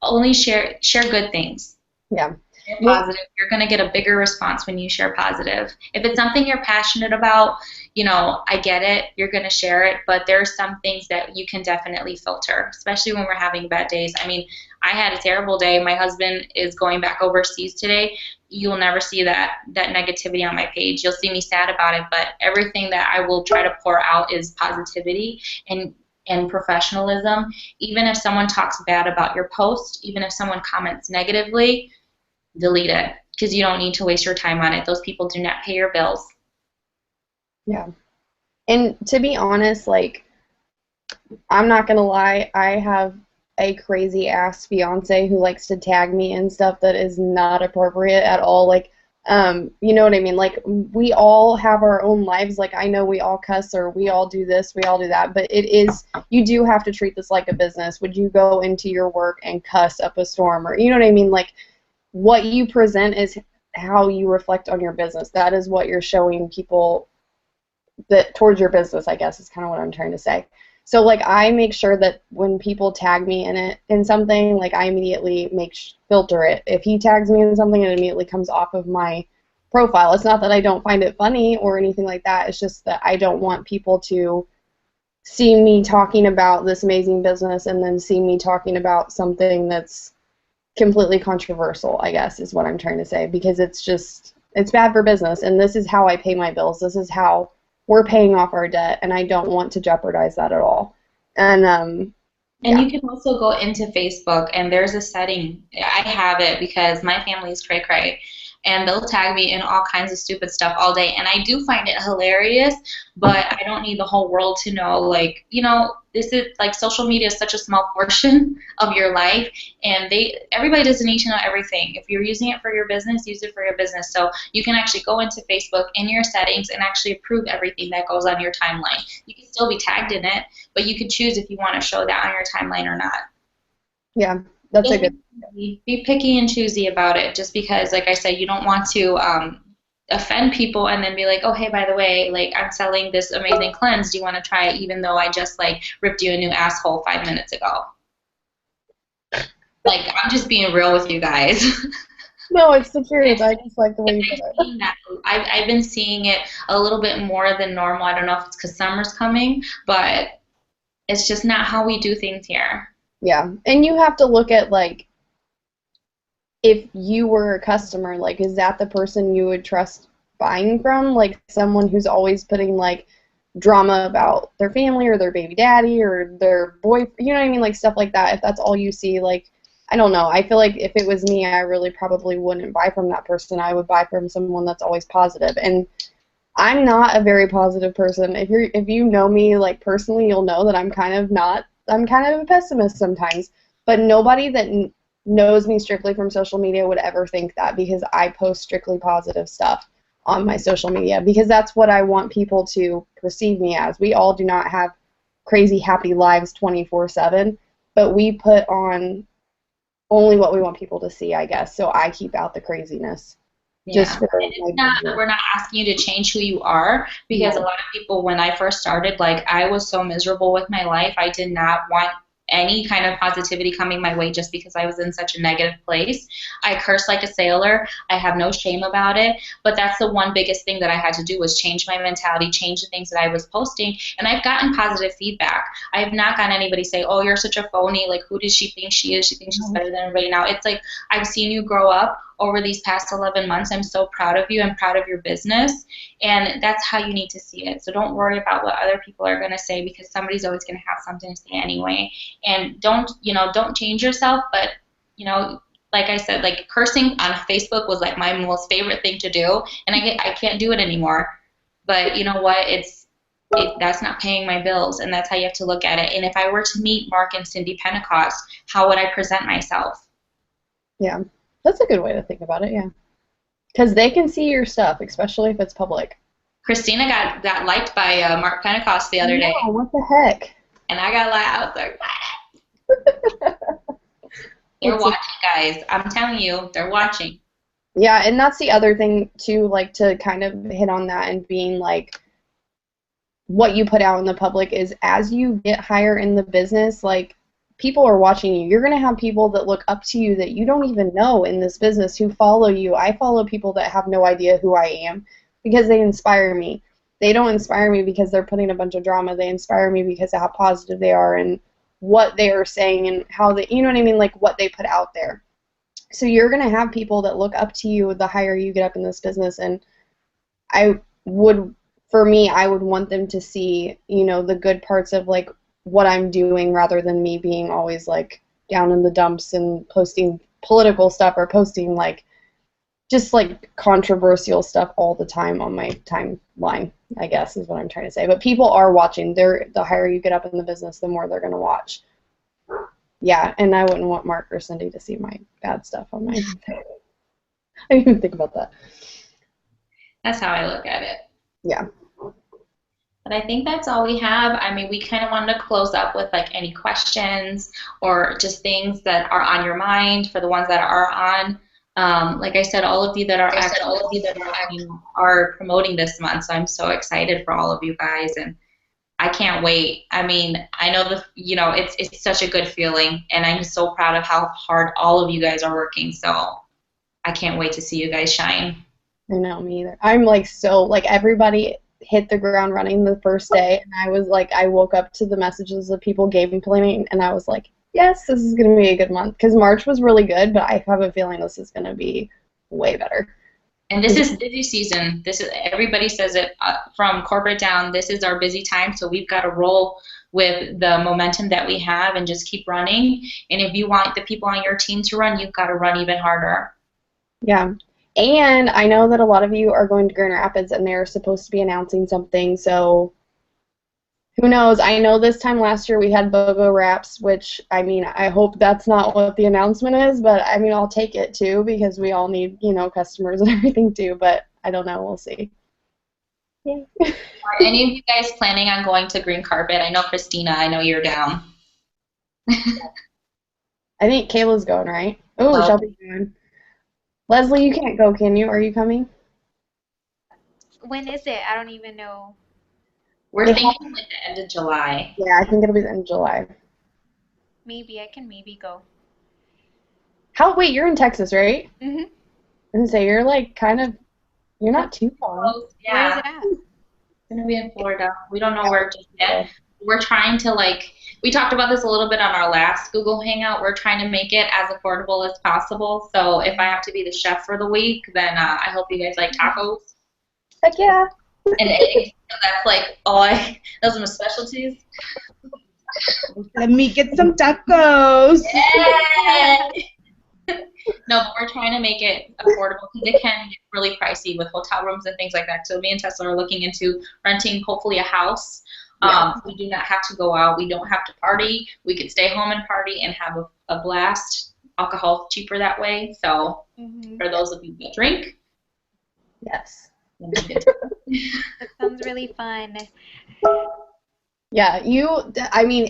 Only share good things. Yeah. Positive. You're going to get a bigger response when you share positive. If it's something you're passionate about, I get it, you're going to share it, but there are some things that you can definitely filter, especially when we're having bad days. I mean, I had a terrible day. My husband is going back overseas today. You'll never see that negativity on my page. You'll see me sad about it, but everything that I will try to pour out is positivity and professionalism. Even if someone talks bad about your post, even if someone comments negatively, delete it, because you don't need to waste your time on it. Those people do not pay your bills. Yeah. And to be honest, like, I'm not going to lie, I have a crazy ass fiance who likes to tag me and stuff that is not appropriate at all. Like, you know what I mean? Like, we all have our own lives. Like, I know we all cuss, or we all do this, we all do that, but you do have to treat this like a business. Would you go into your work and cuss up a storm, or, you know what I mean? Like, what you present is how you reflect on your business. That is what you're showing people that towards your business, I guess, is kind of what I'm trying to say. So, like, I make sure that when people tag me in something, like, I immediately filter it. If he tags me in something, it immediately comes off of my profile. It's not that I don't find it funny or anything like that. It's just that I don't want people to see me talking about this amazing business and then see me talking about something that's completely controversial, I guess, is what I'm trying to say, because it's bad for business, and this is how I pay my bills. This is how we're paying off our debt, and I don't want to jeopardize that at all. And And you can also go into Facebook, and there's a setting. I have it because my family is cray cray, and they'll tag me in all kinds of stupid stuff all day. And I do find it hilarious, but I don't need the whole world to know. Like, you know, this is like social media is such a small portion of your life, and everybody doesn't need to know everything. If you're using it for your business, use it for your business. So you can actually go into Facebook in your settings and actually approve everything that goes on your timeline. You can still be tagged in it, but you can choose if you want to show that on your timeline or not. Yeah, that's a good. Be picky and choosy about it, just because, like I said, you don't want to offend people and then be like, oh, hey, by the way, like, I'm selling this amazing cleanse. Do you want to try it, even though I just, like, ripped you a new asshole 5 minutes ago? Like, I'm just being real with you guys. No, it's the truth. I just like the way you put it. I've been seeing it a little bit more than normal. I don't know if it's because summer's coming, but it's just not how we do things here. Yeah, and you have to look at, like, if you were a customer, like, is that the person you would trust buying from? Like, someone who's always putting, like, drama about their family or their baby daddy or their boy, you know what I mean? Like, stuff like that. If that's all you see, like, I don't know. I feel like if it was me, I really probably wouldn't buy from that person. I would buy from someone that's always positive. And I'm not a very positive person. If you know me, like, personally, you'll know that I'm kind of a pessimist sometimes. But nobody that knows me strictly from social media would ever think that, because I post strictly positive stuff on my social media, because that's what I want people to perceive me as. We all do not have crazy happy lives 24/7, but we put on only what we want people to see, I guess. So I keep out the craziness. Yeah. Just for we're not asking you to change who you are, because a lot of people, when I first started, like, I was so miserable with my life. I did not want any kind of positivity coming my way just because I was in such a negative place. I curse like a sailor. I have no shame about it. But that's the one biggest thing that I had to do, was change my mentality, change the things that I was posting. And I've gotten positive feedback. I have not gotten anybody say, oh, you're such a phony. Like, who does she think she is? She thinks she's better than everybody now. It's like, I've seen you grow up over these past 11 months. I'm so proud of you. I'm proud of your business. And that's how you need to see it. So don't worry about what other people are going to say, because somebody's always going to have something to say anyway. And don't change yourself. But, like I said, like, cursing on Facebook was like my most favorite thing to do. And I can't do it anymore. But you know what? That's not paying my bills. And that's how you have to look at it. And if I were to meet Mark and Cindy Pentecost, how would I present myself? Yeah. That's a good way to think about it, yeah. Because they can see your stuff, especially if it's public. Christina got liked by Mark Pentecost the other day. What the heck? And I got liked. I was like, they're watching, guys. I'm telling you, they're watching. Yeah, and that's the other thing, too, like, to kind of hit on that and being, like, what you put out in the public is, as you get higher in the business, like, people are watching you. You're going to have people that look up to you that you don't even know in this business who follow you. I follow people that have no idea who I am because they inspire me. They don't inspire me because they're putting a bunch of drama. They inspire me because of how positive they are and what they are saying and how they, you know what I mean, like what they put out there. So you're going to have people that look up to you the higher you get up in this business, and I would want them to see, the good parts of, like, what I'm doing, rather than me being always, like, down in the dumps and posting political stuff or posting, like, just, like, controversial stuff all the time on my timeline, I guess is what I'm trying to say. But people are watching. The higher you get up in the business, the more they're going to watch. Yeah, and I wouldn't want Mark or Cindy to see my bad stuff on my I didn't even think about that. That's how I look at it. Yeah. But I think that's all we have. I mean, we kind of wanted to close up with, like, any questions or just things that are on your mind for the ones that are on. Like I said, all of you that are promoting this month, so I'm so excited for all of you guys, and I can't wait. I mean, I know it's such a good feeling, and I'm so proud of how hard all of you guys are working. So I can't wait to see you guys shine. I know, me either. I'm everybody hit the ground running the first day, and I was like, I woke up to the messages of people game planning, and I was like, yes, this is going to be a good month, because March was really good, but I have a feeling this is going to be way better. And this is busy season. This is, everybody says it from corporate down. This is our busy time, so we've got to roll with the momentum that we have and just keep running. And if you want the people on your team to run, you've got to run even harder. Yeah. And I know that a lot of you are going to Grand Rapids and they're supposed to be announcing something, so who knows? I know this time last year we had BOGO wraps, which, I mean, I hope that's not what the announcement is, but I mean, I'll take it too because we all need, you know, customers and everything too, but I don't know. We'll see. Yeah. Are any of you guys planning on going to Green Carpet? I know Christina, I know you're down. I think Kayla's going, right? Oh, Shelby's going. Leslie, you can't go, can you? Are you coming? When is it? I don't even know. We're thinking like the end of July. Yeah, I think it'll be the end of July. Maybe I can go. Wait, you're in Texas, right? Mhm. And so you're like you're not too far. Yeah. Where is it at? It's going to be in Florida. We don't know where just yet. We're trying to, like, we talked about this a little bit on our last Google Hangout. We're trying to make it as affordable as possible. So if I have to be the chef for the week, then I hope you guys like tacos. Heck yeah. And that's like those are my specialties. Let me get some tacos. Yeah. No, but we're trying to make it affordable because it can get really pricey with hotel rooms and things like that. So me and Tesla are looking into renting hopefully a house. We do not have to go out. We don't have to party. We could stay home and party and have a blast. Alcohol's cheaper that way. So for those of you that drink. Yes. That sounds really fun. Yeah, I mean,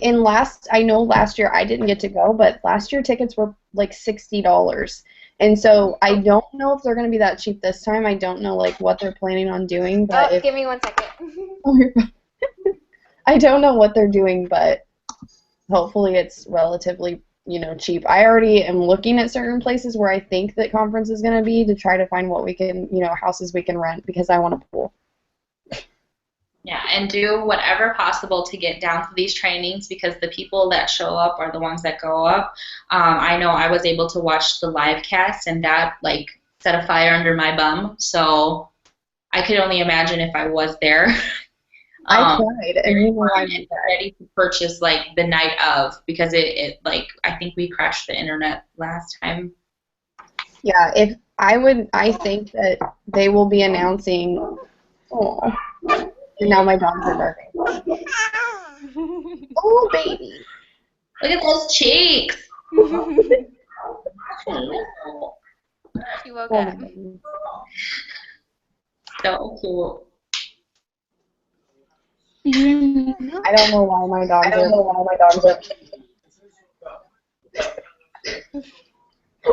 I know last year I didn't get to go, but last year tickets were like $60. And so I don't know if they're going to be that cheap this time. I don't know, like, what they're planning on doing. But give me 1 second. I don't know what they're doing, but hopefully it's relatively, you know, cheap. I already am looking at certain places where I think that conference is going to be to try to find what we can, you know, houses we can rent because I want a pool. Yeah, and do whatever possible to get down to these trainings because the people that show up are the ones that go up. I know I was able to watch the live cast, and that, like, set a fire under my bum. So I could only imagine if I was there. I tried, and you know I'm ready to purchase, like, the night of because it like, I think we crashed the internet last time. Yeah, I think that they will be announcing. Oh. And now my dogs are barking. Oh, baby. Look at those cheeks. She woke up. So cool. I don't know why my dogs are.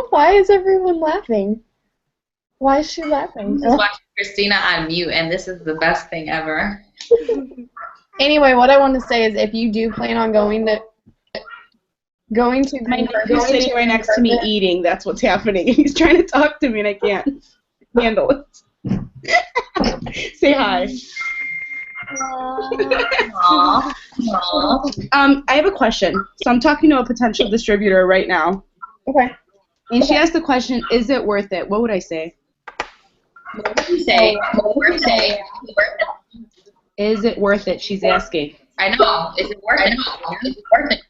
Why is everyone laughing? Why is she laughing? I'm just watching Christina on mute, and this is the best thing ever. Anyway, what I want to say is if you do plan on going to my nephew's sitting right next to me eating. That's what's happening. He's trying to talk to me, and I can't handle it. Say hi. Aww. I have a question. So I'm talking to a potential distributor right now. Okay. And she asked the question, is it worth it? What would I say? What would you say? Is it worth it? She's asking. I know. Is it worth it? Is it worth it?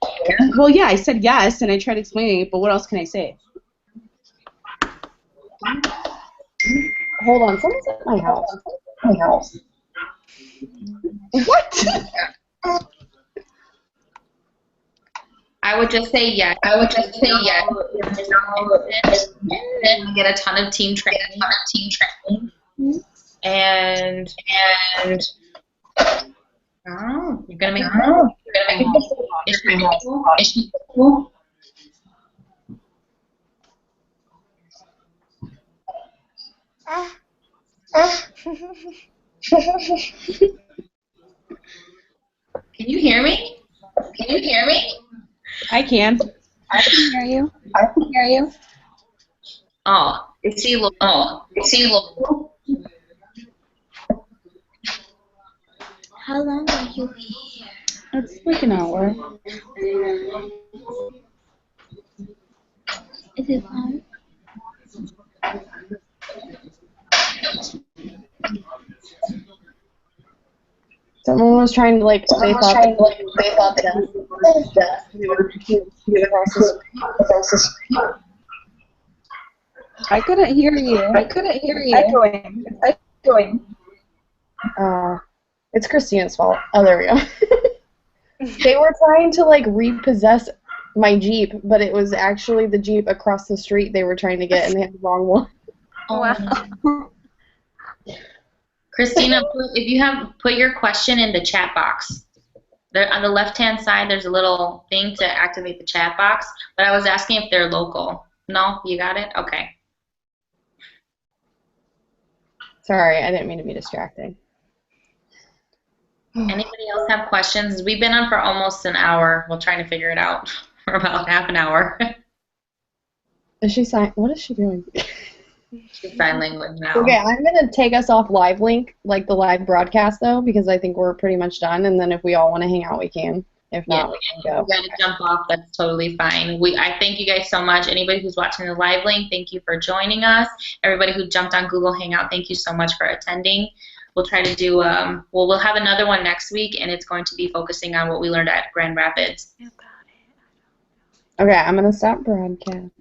Well, yeah, I said yes, and I tried explaining it, but what else can I say? Hold on. Someone's at my house. What? I would just say yes. Then get a ton of team training. And oh, you're gonna make Is cool? Can you hear me? I can. I can hear you. Oh, is he local? How long are you here? It's like an hour. Is it fun? Someone was trying to like. They thought that we were across the street. I couldn't hear you. Echoing. It's Christina's fault. Oh, there we go. They were trying to like repossess my Jeep, but it was actually the Jeep across the street they were trying to get, and they had the wrong one. Wow. Christina, if you have, put your question in the chat box. There, on the left-hand side, there's a little thing to activate the chat box, but I was asking if they're local. No? You got it? Okay. Sorry, I didn't mean to be distracting. Anybody else have questions? We've been on for almost an hour. We're trying to figure it out for about half an hour. Is she what is she doing? She's sign language now. Okay, I'm going to take us off live link, like the live broadcast, though, because I think we're pretty much done, and then if we all want to hang out, we can. If not, we can go. You got to jump off. That's totally fine. I thank you guys so much. Anybody who's watching the live link, thank you for joining us. Everybody who jumped on Google Hangout, thank you so much for attending. We'll try to do, we'll have another one next week, and it's going to be focusing on what we learned at Grand Rapids. Okay, I'm going to stop broadcast.